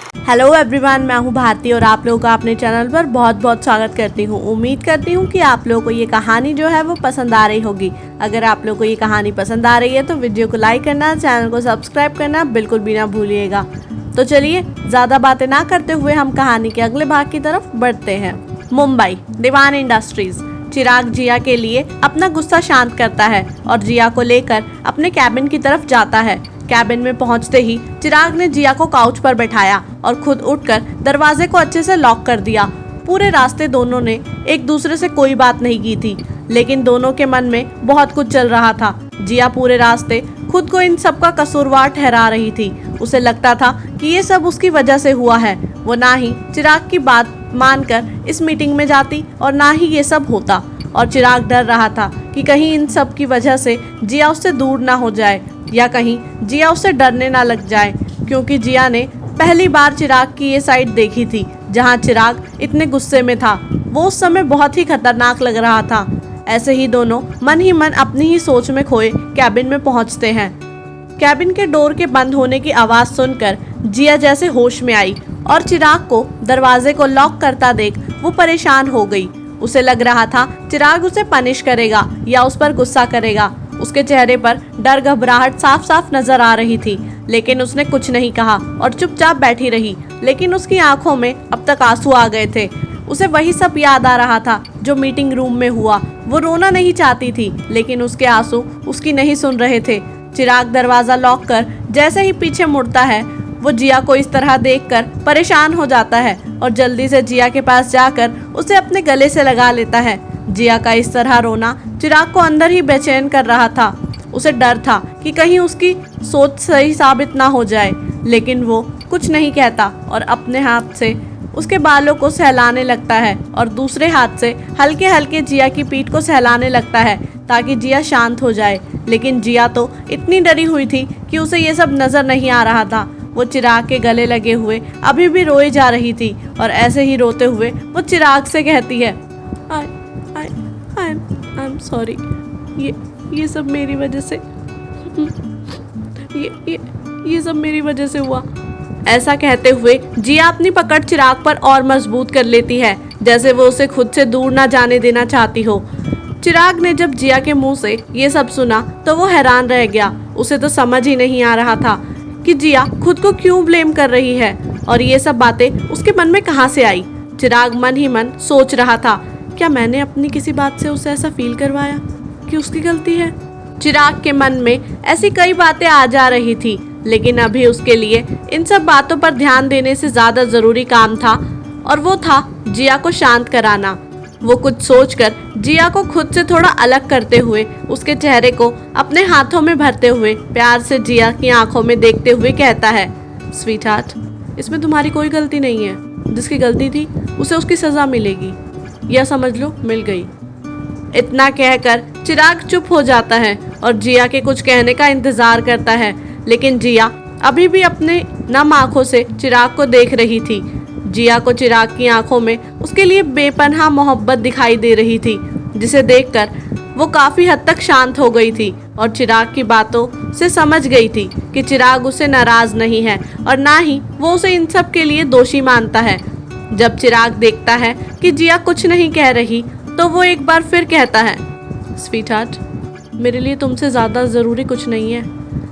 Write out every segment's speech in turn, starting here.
Hello everyone, मैं हूं भारती और आप लोगों का अपने चैनल पर बहुत बहुत स्वागत करती हूं। उम्मीद करती हूं कि आप लोगों को ये कहानी जो है वो पसंद आ रही होगी। अगर आप लोगों को ये कहानी पसंद आ रही है तो वीडियो को लाइक करना, चैनल को सब्सक्राइब करना बिल्कुल भी ना भूलिएगा। तो चलिए ज़्यादा बातें ना करते हुए हम कहानी के अगले भाग की तरफ बढ़ते हैं। मुंबई, दीवान इंडस्ट्रीज। चिराग जिया के लिए अपना गुस्सा शांत करता है और जिया को लेकर अपने कैबिन की तरफ जाता है। कैबिन में पहुंचते ही चिराग ने जिया को काउच पर बैठाया और खुद उठकर दरवाजे को अच्छे से लॉक कर दिया। पूरे रास्ते दोनों ने एक दूसरे से कोई बात नहीं की थी, लेकिन दोनों के मन में बहुत कुछ चल रहा था। जिया पूरे रास्ते खुद को इन सब का कसूरवार ठहरा रही थी। उसे लगता था कि ये सब उसकी वजह से हुआ है। वो ना ही चिराग की बात मानकर इस मीटिंग में जाती और ना ही ये सब होता। और चिराग डर रहा था कि कहीं इन सब की वजह से जिया उससे दूर ना हो जाए या कहीं जिया उससे डरने ना लग जाए, क्योंकि जिया ने पहली बार चिराग की ये साइड देखी थी जहां चिराग इतने गुस्से में था। वो उस समय बहुत ही खतरनाक लग रहा था। ऐसे ही दोनों मन ही मन अपनी ही सोच में खोए कैबिन में पहुंचते हैं। कैबिन के डोर के बंद होने की आवाज़ सुनकर जिया जैसे होश में आई और चिराग को दरवाजे को लॉक करता देख वो परेशान हो गई। उसे लग रहा था चिराग उसे पनिश करेगा या उस पर गुस्सा करेगा। उसके चेहरे पर डर, घबराहट साफ साफ नजर आ रही थी, लेकिन उसने कुछ नहीं कहा और चुपचाप बैठी रही। लेकिन उसकी आंखों में अब तक आंसू आ गए थे। उसे वही सब याद आ रहा था जो मीटिंग रूम में हुआ। वो रोना नहीं चाहती थी, लेकिन उसके आंसू उसकी नहीं सुन रहे थे। चिराग दरवाजा लॉक कर जैसे ही पीछे मुड़ता है, वो जिया को इस तरह देखकर परेशान हो जाता है और जल्दी से जिया के पास जाकर उसे अपने गले से लगा लेता है। जिया का इस तरह रोना चिराग को अंदर ही बेचैन कर रहा था। उसे डर था कि कहीं उसकी सोच सही साबित ना हो जाए, लेकिन वो कुछ नहीं कहता और अपने हाथ से उसके बालों को सहलाने लगता है और दूसरे हाथ से हल्के हल्के जिया की पीठ को सहलाने लगता है ताकि जिया शांत हो जाए। लेकिन जिया तो इतनी डरी हुई थी कि उसे ये सब नजर नहीं आ रहा था। वो चिराग के गले लगे हुए अभी भी रोए जा रही थी और ऐसे ही रोते हुए वो चिराग से कहती है, आई एम सॉरी, ये सब मेरी वजह से ये सब मेरी वजह से हुआ। ऐसा कहते हुए जिया अपनी पकड़ चिराग पर और मजबूत कर लेती है, जैसे वो उसे खुद से दूर ना जाने देना चाहती हो। चिराग ने जब जिया के मुंह से ये सब सुना तो वो हैरान रह गया। उसे तो समझ ही नहीं आ रहा था कि जिया खुद को क्यों ब्लेम कर रही है और ये सब बातें उसके मन में कहाँ से आई। चिराग मन ही मन सोच रहा था, क्या मैंने अपनी किसी बात से उसे ऐसा फील करवाया कि उसकी गलती है। चिराग के मन में ऐसी कई बातें आ जा रही थी, लेकिन अभी उसके लिए इन सब बातों पर ध्यान देने से ज्यादा जरूरी काम था और वो था जिया को शांत कराना। वो कुछ सोचकर जिया को खुद से थोड़ा अलग करते हुए उसके चेहरे को अपने हाथों में भरते हुए प्यार से जिया की आंखों में देखते हुए कहता है, स्वीट हार्ट, इसमें तुम्हारी कोई गलती नहीं है। जिसकी गलती थी उसे उसकी सजा मिलेगी, या समझ लो मिल गई। इतना कहकर चिराग चुप हो जाता है और जिया के कुछ कहने का इंतजार करता है, लेकिन जिया अभी भी अपने नम आंखों से चिराग को देख रही थी। जिया को चिराग की आंखों में उसके लिए बेपनाह मोहब्बत दिखाई दे रही थी, जिसे देखकर वो काफी हद तक शांत हो गई थी और चिराग की बातों से समझ गई थी कि चिराग उसे नाराज नहीं है और ना ही वो उसे इन सब के लिए दोषी मानता है। जब चिराग देखता है कि जिया कुछ नहीं कह रही तो वो एक बार फिर कहता है, स्वीट हार्ट, मेरे लिए तुमसे ज़्यादा ज़रूरी कुछ नहीं है।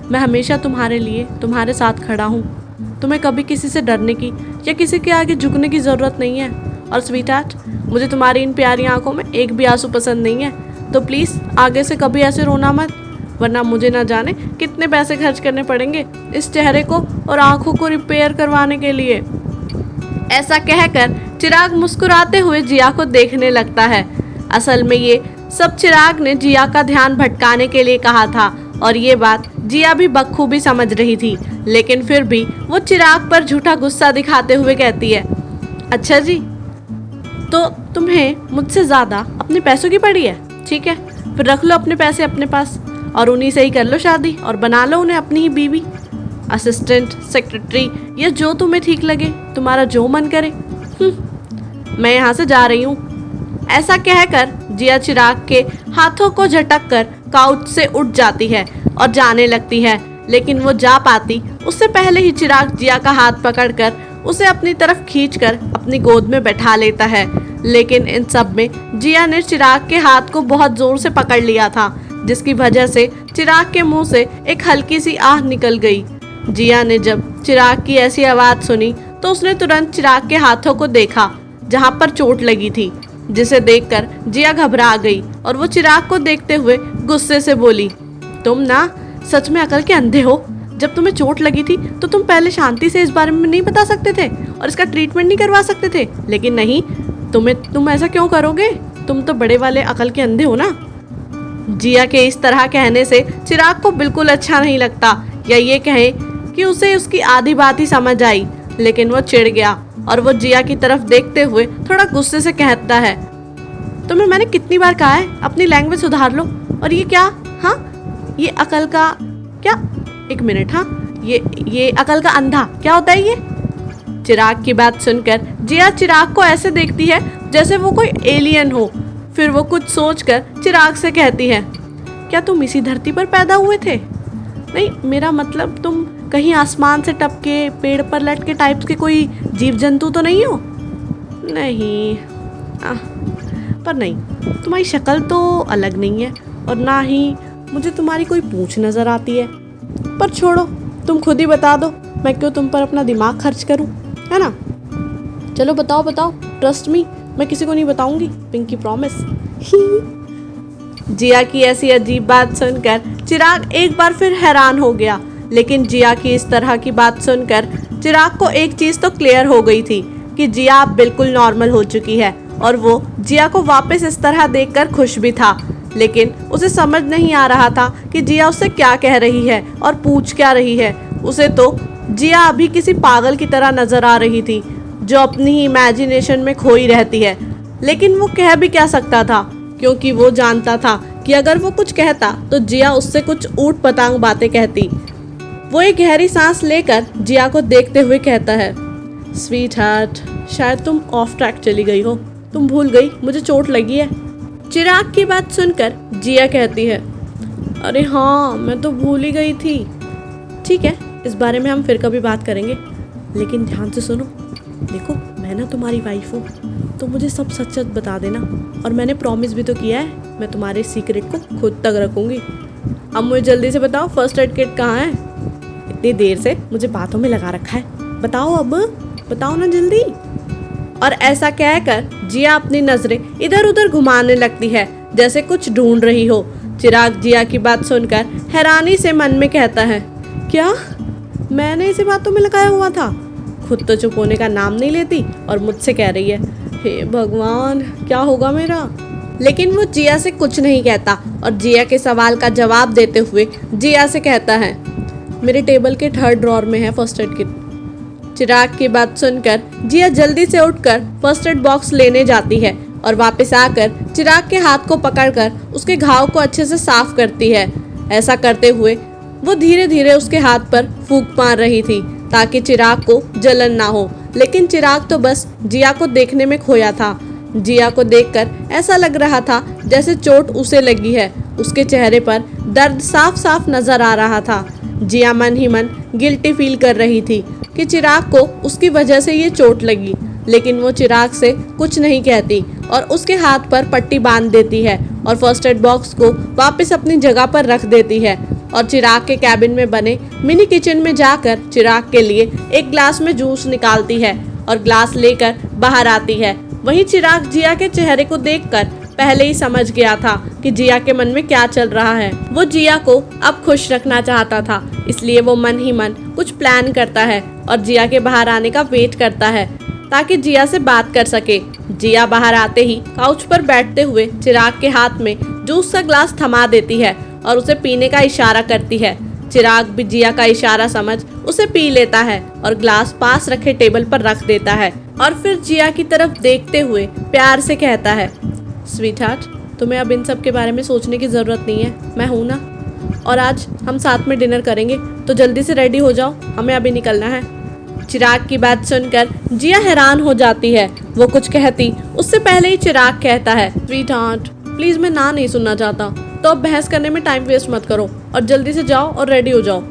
मैं हमेशा तुम्हारे लिए तुम्हारे साथ खड़ा हूँ। तुम्हें कभी किसी से डरने की या किसी के आगे झुकने की ज़रूरत नहीं है। और स्वीट हार्ट, मुझे तुम्हारी इन प्यारी आंखों में एक भी आंसू पसंद नहीं है, तो प्लीज़ आगे से कभी ऐसे रोना मत, वरना मुझे ना जाने कितने पैसे खर्च करने पड़ेंगे इस चेहरे को और आंखों को रिपेयर करवाने के लिए। ऐसा कहकर चिराग मुस्कुराते हुए जिया को देखने लगता है। असल में ये सब चिराग ने जिया का ध्यान भटकाने के लिए कहा था और ये बात जिया भी बखूबी समझ रही थी, लेकिन फिर भी वो चिराग पर झूठा गुस्सा दिखाते हुए कहती है, अच्छा जी, तो तुम्हें मुझसे ज़्यादा अपने पैसों की पड़ी है। ठीक है, फिर रख लो अपने पैसे अपने पास और उन्हीं से ही कर लो शादी और बना लो उन्हें अपनी ही बीवी, असिस्टेंट, सेक्रेटरी या जो तुम्हें ठीक लगे, तुम्हारा जो मन करे। मैं यहाँ से जा रही हूँ। ऐसा कहकर जिया चिराग के हाथों को झटक कर काउच से उठ जाती है और जाने लगती है, लेकिन वो जा पाती उससे पहले ही चिराग जिया का हाथ पकड़कर उसे अपनी तरफ खींचकर अपनी गोद में बैठा लेता है। लेकिन इन सब में जिया ने चिराग के हाथ को बहुत जोर से पकड़ लिया था, जिसकी वजह से चिराग के मुंह से एक हल्की सी आह निकल गई। जिया ने जब चिराग की ऐसी आवाज सुनी तो उसने तुरंत चिराग के हाथों को देखा जहां पर चोट लगी थी, जिसे देखकर जिया घबरा गई और वो चिराग को देखते हुए गुस्से से बोली, तुम ना सच में अकल के अंधे हो। जब तुम्हें चोट लगी थी तो तुम पहले शांति से इस बारे में नहीं बता सकते थे और इसका ट्रीटमेंट नहीं करवा सकते थे, लेकिन नहीं, तुम ऐसा क्यों करोगे? तुम तो बड़े वाले अकल के अंधे हो ना। जिया के इस तरह कहने से चिराग को बिल्कुल अच्छा नहीं लगता, या ये कहें कि उसे उसकी आधी बात ही समझ आई। लेकिन वो चिढ़ गया और वो जिया की तरफ देखते हुए थोड़ा गुस्से से कहता है, तुम्हें मैंने कितनी बार कहा है अपनी लैंग्वेज सुधार लो। और ये क्या? हाँ, ये अकल का क्या? एक मिनट, हाँ, ये अकल का अंधा क्या होता है ये? चिराग की बात सुनकर जिया चिराग को ऐसे देखती है जैसे वो कोई एलियन हो। फिर वो कुछ सोचकर चिराग से कहती है, क्या तुम इसी धरती पर पैदा हुए थे? नहीं, मेरा मतलब तुम कहीं आसमान से टपके पेड़ पर लटके टाइप के कोई जीव जंतु तो नहीं हो? नहीं, पर नहीं, तुम्हारी शक्ल तो अलग नहीं है और ना ही मुझे तुम्हारी कोई पूंछ नजर आती है। पर छोड़ो, तुम खुद ही बता दो, मैं क्यों तुम पर अपना दिमाग खर्च करूं, है ना? चलो बताओ, ट्रस्ट मी, मैं किसी को नहीं बताऊंगी, पिंकी प्रॉमिस। जिया की ऐसी अजीब बात सुनकर चिराग एक बार फिर हैरान हो गया। लेकिन जिया की इस तरह की बात सुनकर चिराग को एक चीज तो क्लियर हो गई थी कि जिया अब बिल्कुल नॉर्मल हो चुकी है और वो जिया को वापस इस तरह देखकर खुश भी था। लेकिन उसे समझ नहीं आ रहा था कि जिया उससे क्या कह रही है और पूछ क्या रही है। उसे तो जिया अभी किसी पागल की तरह नजर आ रही थी जो अपनी ही इमेजिनेशन में खोई रहती है। लेकिन वो कह भी क्या सकता था, क्योंकि वो जानता था कि अगर वो कुछ कहता तो जिया उससे कुछ ऊट पटांग बातें कहती। वो एक गहरी सांस लेकर जिया को देखते हुए कहता है, स्वीट हार्ट, शायद तुम ऑफ ट्रैक चली गई हो, तुम भूल गई मुझे चोट लगी है। चिराग की बात सुनकर जिया कहती है, अरे हाँ, मैं तो भूल ही गई थी। ठीक है, इस बारे में हम फिर कभी बात करेंगे, लेकिन ध्यान से सुनो। देखो, मैं ना तुम्हारी वाइफ हूँ, तो मुझे सब सच सच बता देना, और मैंने प्रॉमिस भी तो किया है मैं तुम्हारे सीक्रेट को खुद तक रखूँगी। अब मुझे जल्दी से बताओ, फर्स्ट एड किट कहाँ है? इतनी देर से मुझे बातों में लगा रखा है, बताओ, अब बताओ ना जल्दी। और ऐसा कहकर जिया अपनी नजरें इधर उधर घुमाने लगती है जैसे कुछ ढूंढ रही हो। चिराग जिया की बात सुनकर हैरानी से मन में कहता है, क्या मैंने इसे बातों में लगाया हुआ था? खुद तो चुप होने का नाम नहीं लेती और मुझसे कह रही है, हे भगवान, क्या होगा मेरा? लेकिन वो जिया से कुछ नहीं कहता और जिया के सवाल का जवाब देते हुए जिया से कहता है, मेरे टेबल के थर्ड ड्रॉर में है फर्स्ट एड किट। चिराग की बात सुनकर जिया जल्दी से उठकर फर्स्ट एड बॉक्स लेने जाती है और वापस आकर चिराग के हाथ को पकड़कर उसके घाव को अच्छे से साफ करती है। ऐसा करते हुए वो धीरे धीरे उसके हाथ पर फूंक मार रही थी ताकि चिराग को जलन ना हो। लेकिन चिराग तो बस जिया को देखने में खोया था। जिया को देखकर ऐसा लग रहा था जैसे चोट उसे लगी है। उसके चेहरे पर दर्द साफ साफ नजर आ रहा था। जिया मन ही मन गिल्टी फील कर रही थी कि चिराग को उसकी वजह से ये चोट लगी, लेकिन वो चिराग से कुछ नहीं कहती और उसके हाथ पर पट्टी बांध देती है और फर्स्ट एड बॉक्स को वापस अपनी जगह पर रख देती है और चिराग के कैबिन में बने मिनी किचन में जाकर चिराग के लिए एक ग्लास में जूस निकालती है और ग्लास लेकर बाहर आती है। वहीं चिराग जिया के चेहरे को देखकर पहले ही समझ गया था कि जिया के मन में क्या चल रहा है। वो जिया को अब खुश रखना चाहता था, इसलिए वो मन ही मन कुछ प्लान करता है और जिया के बाहर आने का वेट करता है ताकि जिया से बात कर सके। जिया बाहर आते ही काउच पर बैठते हुए चिराग के हाथ में जूस का ग्लास थमा देती है और उसे पीने का इशारा करती है। चिराग भी जिया का इशारा समझ उसे पी लेता है और ग्लास पास रखे टेबल पर रख देता है और फिर जिया की तरफ देखते हुए प्यार से कहता है, स्वीट हार्ट, तुम्हें अब इन सब के बारे में सोचने की ज़रूरत नहीं है, मैं हूँ ना। और आज हम साथ में डिनर करेंगे, तो जल्दी से रेडी हो जाओ, हमें अभी निकलना है। चिराग की बात सुनकर जिया हैरान हो जाती है। वो कुछ कहती उससे पहले ही चिराग कहता है, स्वीट हार्ट, प्लीज़ मैं ना नहीं सुनना चाहता, तो अब बहस करने में टाइम वेस्ट मत करो और जल्दी से जाओ और रेडी हो जाओ।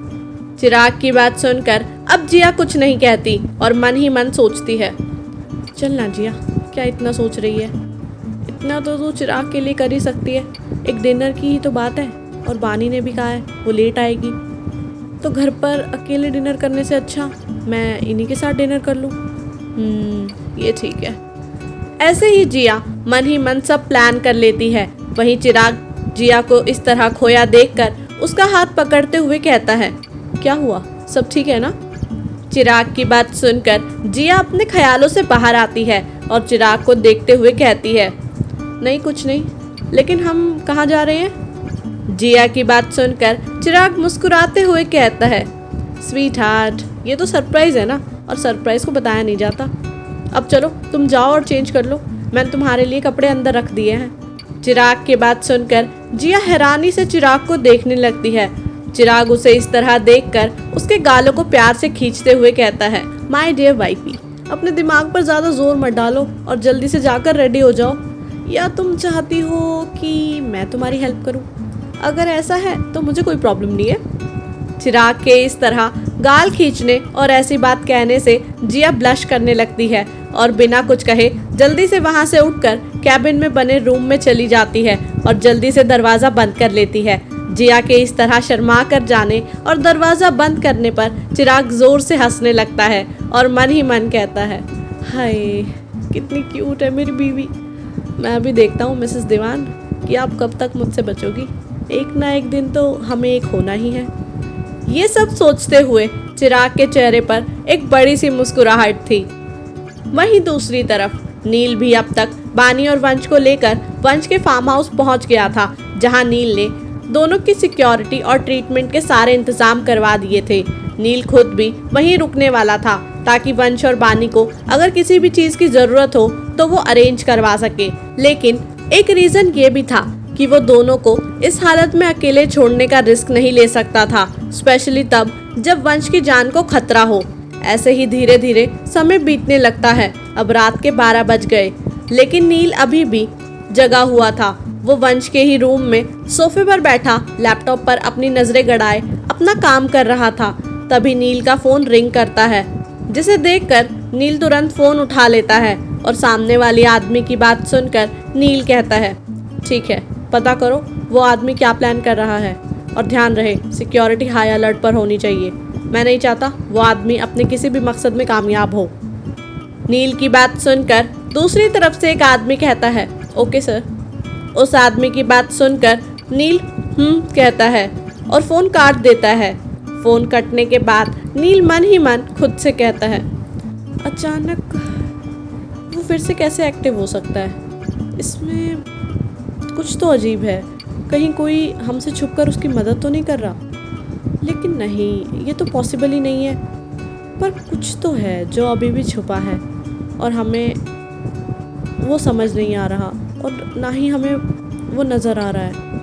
चिराग की बात सुनकर अब जिया कुछ नहीं कहती और मन ही मन सोचती है, चल ना जिया, क्या इतना सोच रही है, इतना तो तू चिराग के लिए कर ही सकती है। एक डिनर की ही तो बात है और बानी ने भी कहा है वो लेट आएगी, तो घर पर अकेले डिनर करने से अच्छा मैं इन्हीं के साथ डिनर कर लूँ। ये ठीक है। ऐसे ही जिया मन ही मन सब प्लान कर लेती है। वहीं चिराग जिया को इस तरह खोया देखकर उसका हाथ पकड़ते हुए कहता है, क्या हुआ, सब ठीक है ना? चिराग की बात सुनकर जिया अपने ख्यालों से बाहर आती है और चिराग को देखते हुए कहती है, नहीं कुछ नहीं, लेकिन हम कहाँ जा रहे हैं? जिया की बात सुनकर चिराग मुस्कुराते हुए कहता है, स्वीट हार्ट, ये तो सरप्राइज है ना, और सरप्राइज को बताया नहीं जाता। अब चलो तुम जाओ और चेंज कर लो, मैंने तुम्हारे लिए कपड़े अंदर रख दिए हैं। चिराग की बात सुनकर जिया हैरानी से चिराग को देखने लगती है। चिराग उसे इस तरह देखकर उसके गालों को प्यार से खींचते हुए कहता है, माय डियर वाइफी, अपने दिमाग पर ज़्यादा जोर मत डालो और जल्दी से जाकर रेडी हो जाओ। या तुम चाहती हो कि मैं तुम्हारी हेल्प करूं? अगर ऐसा है तो मुझे कोई प्रॉब्लम नहीं है। चिराग के इस तरह गाल खींचने और ऐसी बात कहने से जिया ब्लश करने लगती है और बिना कुछ कहे जल्दी से वहां से उठकर कैबिन में बने रूम में चली जाती है और जल्दी से दरवाज़ा बंद कर लेती है। जिया के इस तरह शर्मा कर जाने और दरवाज़ा बंद करने पर चिराग जोर से हंसने लगता है और मन ही मन कहता है, हाय कितनी क्यूट है मेरी बीवी। मैं भी देखता हूँ मिसेस दीवान कि आप कब तक मुझसे बचोगी, एक ना एक दिन तो हमें एक होना ही है। ये सब सोचते हुए चिराग के चेहरे पर एक बड़ी सी मुस्कुराहट थी। वहीं दूसरी तरफ नील भी अब तक बानी और वंश को लेकर वंश के फार्म हाउस पहुंच गया था, जहां नील ने दोनों की सिक्योरिटी और ट्रीटमेंट के सारे इंतजाम करवा दिए थे। नील खुद भी वहीं रुकने वाला था ताकि वंश और बानी को अगर किसी भी चीज़ की ज़रूरत हो तो वो अरेंज करवा सके। लेकिन एक रीज़न ये भी था कि वो दोनों को इस हालत में अकेले छोड़ने का रिस्क नहीं ले सकता था, स्पेशली तब जब वंश की जान को खतरा हो। ऐसे ही धीरे धीरे समय बीतने लगता है। अब रात के 12 बज गए, लेकिन नील अभी भी जगा हुआ था। वो वंश के ही रूम में सोफे पर बैठा लैपटॉप पर अपनी नजरें गड़ाए अपना काम कर रहा था। तभी नील का फोन रिंग करता है, जिसे देखकर नील तुरंत फोन उठा लेता है और सामने वाले आदमी की बात सुनकर नील कहता है, ठीक है, पता करो वो आदमी क्या प्लान कर रहा है और ध्यान रहे सिक्योरिटी हाई अलर्ट पर होनी चाहिए। मैं नहीं चाहता वो आदमी अपने किसी भी मकसद में कामयाब हो। नील की बात सुनकर दूसरी तरफ से एक आदमी कहता है, ओके सर। उस आदमी की बात सुनकर नील कहता है और फ़ोन काट देता है। फ़ोन कटने के बाद नील मन ही मन खुद से कहता है, अचानक वो फिर से कैसे एक्टिव हो सकता है? इसमें कुछ तो अजीब है, कहीं कोई हमसे छुपकर उसकी मदद तो नहीं कर रहा? लेकिन नहीं, ये तो पॉसिबल ही नहीं है। पर कुछ तो है जो अभी भी छुपा है और हमें वो समझ नहीं आ रहा और ना ही हमें वो नज़र आ रहा है।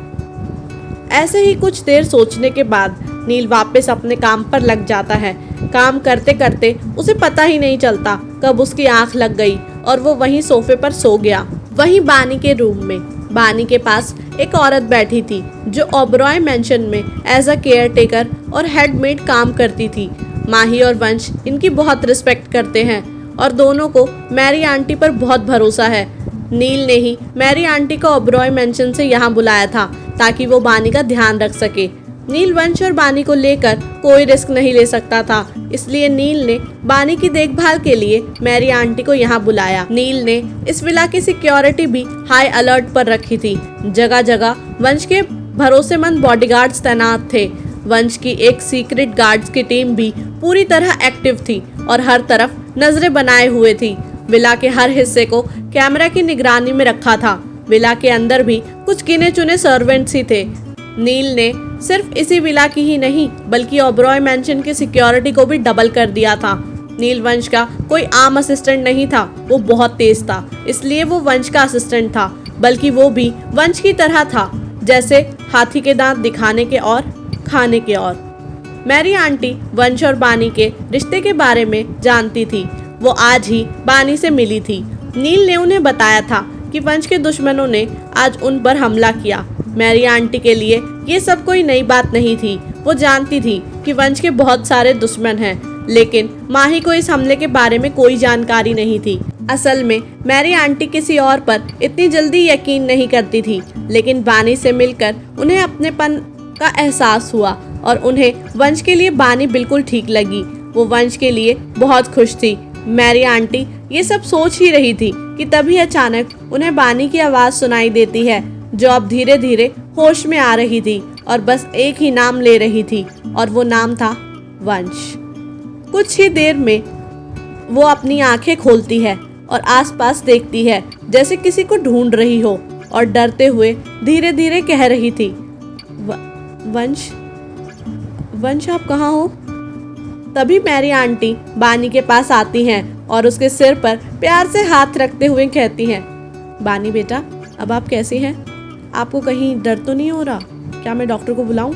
ऐसे ही कुछ देर सोचने के बाद नील वापस अपने काम पर लग जाता है। काम करते करते उसे पता ही नहीं चलता कब उसकी आंख लग गई और वो वहीं सोफे पर सो गया। वहीं बानी के रूम में बानी के पास एक औरत बैठी थी जो ओबरॉय मेंशन में एज अ केयर टेकर और हेडमेड काम करती थी। माही और वंश इनकी बहुत रिस्पेक्ट करते हैं और दोनों को मैरी आंटी पर बहुत भरोसा है। नील ने ही मैरी आंटी को ओबरॉय मेंशन से यहाँ बुलाया था ताकि वो बानी का ध्यान रख सके। नील वंश और बानी को लेकर कोई रिस्क नहीं ले सकता था, इसलिए नील ने बानी की देखभाल के लिए मैरी आंटी को यहाँ बुलाया। नील ने इस विला की सिक्योरिटी भी हाई अलर्ट पर रखी थी। जगह जगह वंश के भरोसेमंद बॉडीगार्ड्स तैनात थे। वंश की एक सीक्रेट गार्ड्स की टीम भी पूरी तरह एक्टिव थी और हर तरफ नजरें बनाए हुए थी। विला के हर हिस्से को कैमरा की निगरानी में रखा था। विला के अंदर भी कुछ गिने चुने सर्वेंट्स ही थे। नील ने सिर्फ इसी विला की ही नहीं बल्कि ओबरॉय मेंशन की सिक्योरिटी को भी डबल कर दिया था। नील वंश का कोई आम असिस्टेंट नहीं था, वो बहुत तेज था, इसलिए वो वंश का असिस्टेंट था, बल्कि वो भी वंश की तरह था, जैसे हाथी के दांत दिखाने के और खाने के और। मैरी आंटी वंश और बानी के रिश्ते के बारे में जानती थी। वो आज ही बानी से मिली थी। नील ने उन्हें बताया था कि वंश के दुश्मनों ने आज उन पर हमला किया। मैरी आंटी के लिए ये सब कोई नई बात नहीं थी। वो जानती थी कि वंश के बहुत सारे दुश्मन हैं, लेकिन माही को इस हमले के बारे में कोई जानकारी नहीं थी। असल में मैरी आंटी किसी और पर इतनी जल्दी यकीन नहीं करती थी, लेकिन बानी से मिलकर उन्हें अपनेपन का एहसास हुआ और उन्हें वंश के लिए बानी बिल्कुल ठीक लगी। वो वंश के लिए बहुत खुश थी। मैरी आंटी ये सब सोच ही रही थी कि तभी अचानक उन्हें बानी की आवाज़ सुनाई देती है, जो अब धीरे धीरे होश में आ रही थी और बस एक ही नाम ले रही थी, और वो नाम था वंश। कुछ ही देर में वो अपनी आंखें खोलती है और आसपास देखती है, जैसे किसी को ढूंढ रही हो, और डरते हुए धीरे धीरे कह रही थी, वंश, वंश आप कहाँ हो? तभी मैरी आंटी बानी के पास आती हैं और उसके सिर पर प्यार से हाथ रखते हुए कहती हैं, बानी बेटा, अब आप कैसी हैं? आपको कहीं दर्द तो नहीं हो रहा? क्या मैं डॉक्टर को बुलाऊं?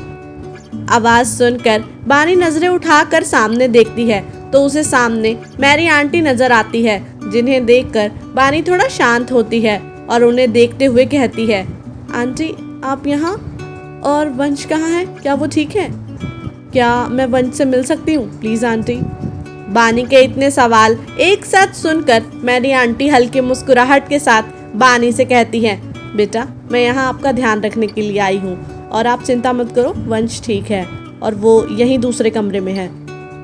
आवाज़ सुनकर बानी नजरें उठाकर सामने देखती है तो उसे सामने मैरी आंटी नजर आती है, जिन्हें देखकर बानी थोड़ा शांत होती है और उन्हें देखते हुए कहती है, आंटी आप यहाँ? और वंश कहाँ है? क्या वो ठीक है? क्या मैं वंश से मिल सकती हूँ प्लीज़ आंटी? बानी के इतने सवाल एक साथ सुनकर मैरी आंटी हल्की मुस्कुराहट के साथ बानी से कहती हैं, बेटा मैं यहाँ आपका ध्यान रखने के लिए आई हूँ और आप चिंता मत करो, वंश ठीक है और वो यहीं दूसरे कमरे में है।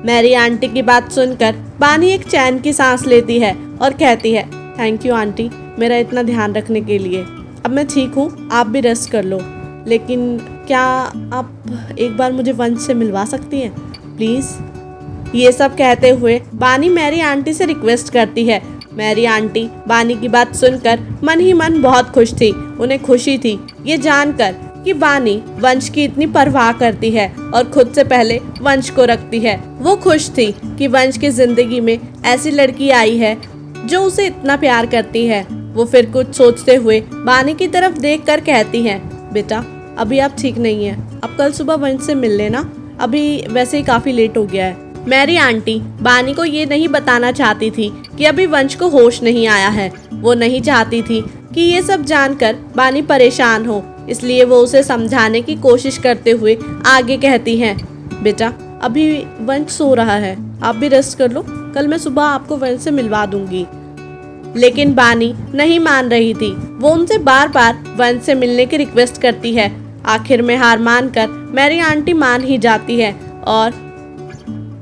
मैरी आंटी की बात सुनकर बानी एक चैन की सांस लेती है और कहती है, थैंक यू आंटी मेरा इतना ध्यान रखने के लिए। अब मैं ठीक हूँ, आप भी रेस्ट कर लो, लेकिन क्या आप एक बार मुझे वंश से मिलवा सकती हैं प्लीज़? ये सब कहते हुए बानी मैरी आंटी से रिक्वेस्ट करती है। मैरी आंटी बानी की बात सुनकर मन ही मन बहुत खुश थी। उन्हें खुशी थी ये जानकर कि बानी वंश की इतनी परवाह करती है और खुद से पहले वंश को रखती है। वो खुश थी कि वंश की जिंदगी में ऐसी लड़की आई है जो उसे इतना प्यार करती है। वो फिर कुछ सोचते हुए बानी की तरफ देखकर कहती है, बेटा अभी आप ठीक नहीं हैं, अब कल सुबह वंश से मिल लेना, अभी वैसे ही काफ़ी लेट हो गया है। मैरी आंटी बानी को ये नहीं बताना चाहती थी कि अभी वंश को होश नहीं आया है। वो नहीं चाहती थी कि ये सब जानकर बानी परेशान हो, इसलिए वो उसे समझाने की कोशिश करते हुए आगे कहती हैं, बेटा अभी वंश सो रहा है, आप भी रेस्ट कर लो, कल मैं सुबह आपको वंश से मिलवा दूंगी। लेकिन बानी नहीं मान रही थी। वो उनसे बार बार वंश से मिलने की रिक्वेस्ट करती है। आखिर में हार मानकर मैरी आंटी मान ही जाती है और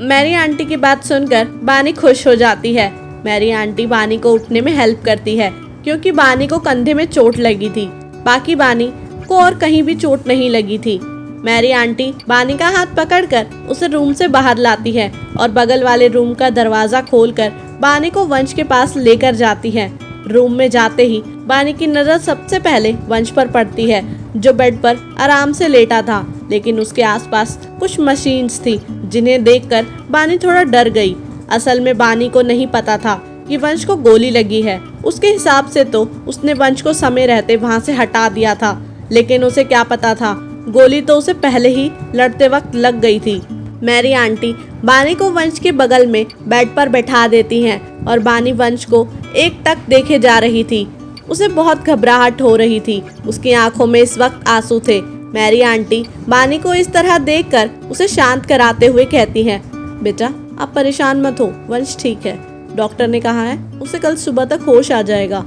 मैरी आंटी की बात सुनकर बानी खुश हो जाती है। मैरी आंटी बानी को उठने में हेल्प करती है क्योंकि बानी को कंधे में चोट लगी थी, बाकी बानी को और कहीं भी चोट नहीं लगी थी। मैरी आंटी बानी का हाथ पकड़कर उसे रूम से बाहर लाती है और बगल वाले रूम का दरवाज़ा खोलकर बानी को वंश के पास लेकर जाती है। रूम में जाते ही बानी की नज़र सबसे पहले वंश पर पड़ती है, जो बेड पर आराम से लेटा था, लेकिन उसके आसपास कुछ मशीन्स थी जिन्हें देखकर बानी थोड़ा डर गई। असल में बानी को नहीं पता था कि वंश को गोली लगी है। उसके हिसाब से तो उसने वंश को समय रहते वहां से हटा दिया था, लेकिन उसे क्या पता था गोली तो उसे पहले ही लड़ते वक्त लग गई थी। मैरी आंटी बानी को वंश के बगल में बेड पर बैठा देती हैं और बानी वंश को एकटक देखे जा रही थी। उसे बहुत घबराहट हो रही थी, उसकी आंखों में इस वक्त आंसू थे। मैरी आंटी बानी को इस तरह देखकर उसे शांत कराते हुए कहती हैं, बेटा आप परेशान मत हो, वंश ठीक है, डॉक्टर ने कहा है उसे कल सुबह तक होश आ जाएगा।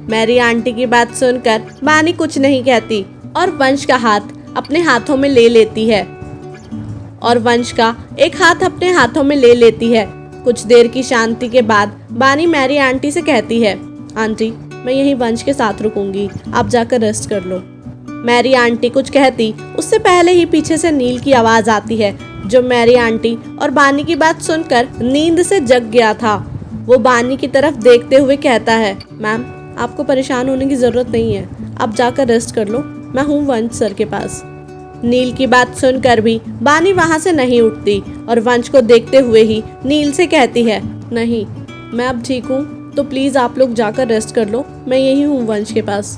मैरी आंटी की बात सुनकर बानी कुछ नहीं कहती और वंश का हाथ अपने हाथों में ले लेती है कुछ देर की शांति के बाद बानी मैरी आंटी से कहती है, आंटी मैं यहीं वंश के साथ रुकूंगी, आप जाकर रेस्ट कर लो। मैरी आंटी कुछ कहती उससे पहले ही पीछे से नील की आवाज़ आती है, जो मैरी आंटी और बानी की बात सुनकर नींद से जग गया था। वो बानी की तरफ देखते हुए कहता है, मैम आपको परेशान होने की ज़रूरत नहीं है, आप जाकर रेस्ट कर लो, मैं हूँ वंश सर के पास। नील की बात सुनकर भी बानी वहाँ से नहीं उठती और वंश को देखते हुए ही नील से कहती है, नहीं मैं अब ठीक हूँ, तो प्लीज़ आप लोग जाकर रेस्ट कर लो, मैं यही हूँ वंश के पास।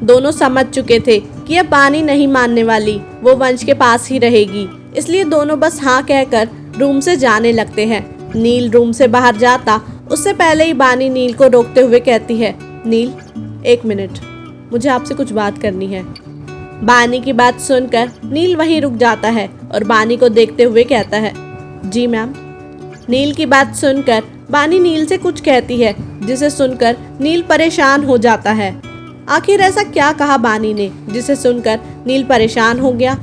दोनों समझ चुके थे कि अब बानी नहीं मानने वाली, वो वंश के पास ही रहेगी, इसलिए दोनों बस हाँ कहकर रूम से जाने लगते हैं। नील रूम से बाहर जाता उससे पहले ही बानी नील को रोकते हुए कहती है, नील एक मिनट, मुझे आपसे कुछ बात करनी है। बानी की बात सुनकर नील वहीं रुक जाता है और बानी को देखते हुए कहता है, जी मैम नील की बात सुनकर बानी नील से कुछ कहती है, जिसे सुनकर नील परेशान हो जाता है। आखिर ऐसा क्या कहा बानी ने जिसे सुनकर नील परेशान हो गया?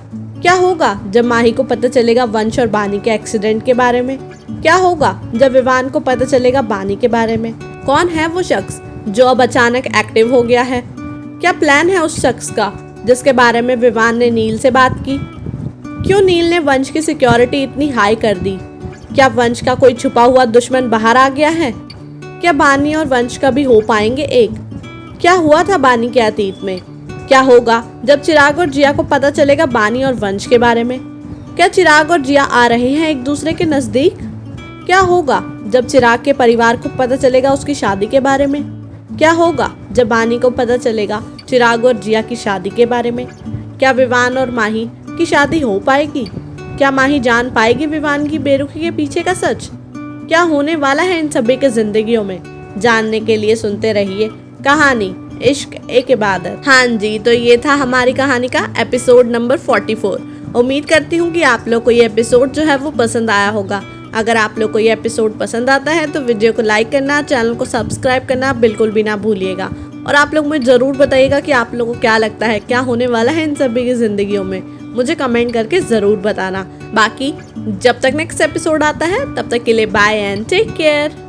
क्या होगा जब माही को पता चलेगा वंश और बानी के एक्सीडेंट के बारे में? क्या होगा जब विवान को पता चलेगा बानी के बारे में? कौन है वो शख्स जो अब अचानक एक्टिव हो गया है? क्या प्लान है उस शख्स का जिसके बारे में विवान ने नील से बात की? क्यों नील ने वंश की सिक्योरिटी इतनी हाई कर दी? क्या वंश का कोई छुपा हुआ दुश्मन बाहर आ गया है? क्या बानी और वंश कभी हो पाएंगे एक? क्या हुआ था बानी के अतीत में? क्या होगा जब चिराग और जिया को पता चलेगा बानी और वंश के बारे में? क्या चिराग और जिया आ रहे हैं एक दूसरे के नजदीक? क्या होगा जब चिराग के परिवार को पता चलेगा उसकी शादी के बारे में? क्या होगा जब बानी को पता चलेगा चिराग और जिया की शादी के बारे में? क्या विवान और माही की शादी हो पाएगी? क्या माही जान पाएगी विवान की बेरुखी के पीछे का सच? क्या होने वाला है इन सभी के जिंदगियों में? जानने के लिए सुनते रहिए कहानी इश्क एक इबादत। हाँ जी, तो ये था हमारी कहानी का एपिसोड नंबर 44। उम्मीद करती हूँ कि आप लोग को ये एपिसोड जो है वो पसंद आया होगा। अगर आप लोग को ये एपिसोड पसंद आता है तो वीडियो को लाइक करना, चैनल को सब्सक्राइब करना बिल्कुल भी ना भूलिएगा। और आप लोग मुझे ज़रूर बताइएगा कि आप लोगों को क्या लगता है, क्या होने वाला है इन सभी की ज़िंदगियों में। मुझे कमेंट करके ज़रूर बताना। बाकी जब तक नेक्स्ट एपिसोड आता है तब तक के लिए बाय एंड टेक केयर।